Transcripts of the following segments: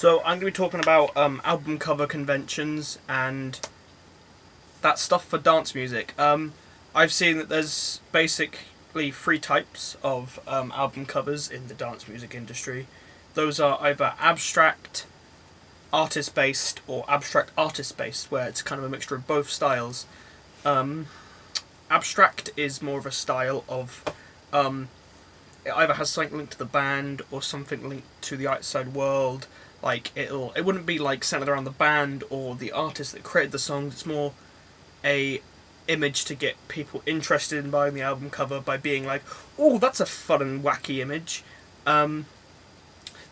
So I'm going to be talking about album cover conventions and that stuff for dance music. I've seen that there's basically three types of album covers in the dance music industry. Those are either abstract, artist-based, or abstract artist-based, where it's kind of a mixture of both styles. Abstract is more of a style of it either has something linked to the band or something linked to the outside world. Like it wouldn't be like centered around the band or the artist that created the songs. It's more a image to get people interested in buying the album cover by being like, oh, that's a fun and wacky image.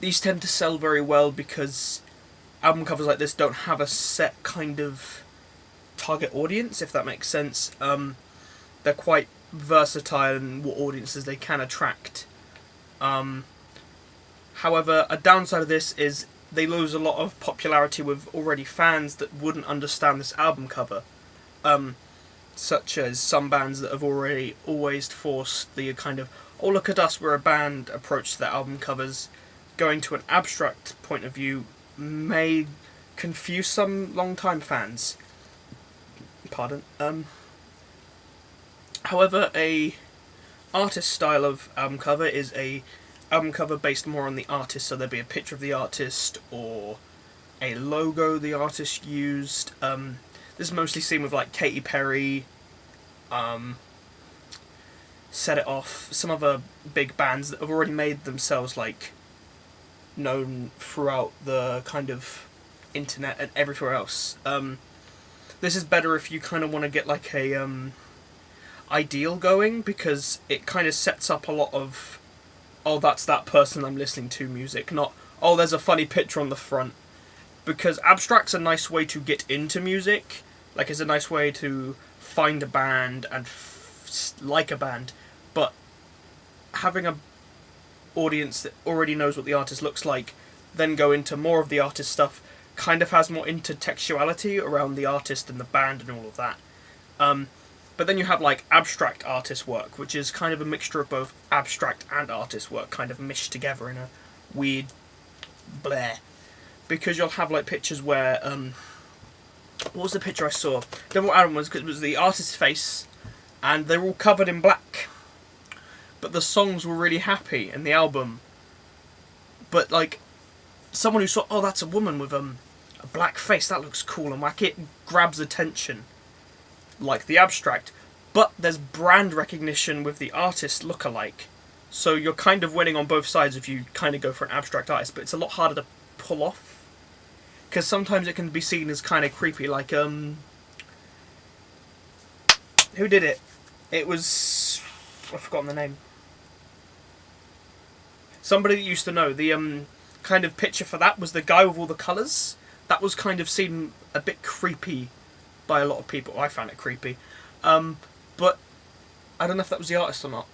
These tend to sell very well because album covers like this don't have a set kind of target audience, if that makes sense. They're quite versatile in what audiences they can attract. However, a downside of this is they lose a lot of popularity with already fans that wouldn't understand this album cover. Such as some bands that have already always forced the kind of, oh look at us, we're a band approach to their album covers. Going to an abstract point of view may confuse some long-time fans. Pardon. However, a artist style of album cover is a album cover based more on the artist, so there'd be a picture of the artist or a logo the artist used. This is mostly seen with like Katy Perry, Set It Off, some other big bands that have already made themselves like known throughout the kind of internet and everywhere else. This is better if you kind of want to get like a ideal going, because it kind of sets up a lot of, oh, that's that person I'm listening to music, not, oh, there's a funny picture on the front. Because abstract's a nice way to get into music, like it's a nice way to find a band and like a band, but having a audience that already knows what the artist looks like, then go into more of the artist stuff, kind of has more intertextuality around the artist and the band and all of that. But then you have like abstract artist work, which is kind of a mixture of both abstract and artist work, kind of meshed together in a weird bleh. Because you'll have like pictures where, what was the picture I saw? Then what album was, because it was the artist's face, and they're all covered in black. But the songs were really happy in the album. But like, someone who saw, oh, that's a woman with a black face, that looks cool and wacky, it grabs attention. Like the abstract, but there's brand recognition with the artist lookalike, so you're kind of winning on both sides if you kind of go for an abstract artist, but it's a lot harder to pull off, because sometimes it can be seen as kind of creepy, like, who did it? It was, I've forgotten the name. Somebody that used to know. The kind of picture for that was the guy with all the colours. That was kind of seen a bit creepy by a lot of people. I found it creepy. But I don't know if that was the artist or not.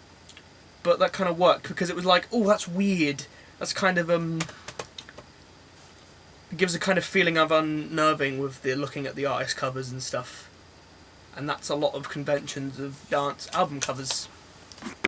But that kind of worked, because it was like, oh, that's weird. That's kind of, it gives a kind of feeling of unnerving with the looking at the artist covers and stuff. And that's a lot of conventions of dance album covers.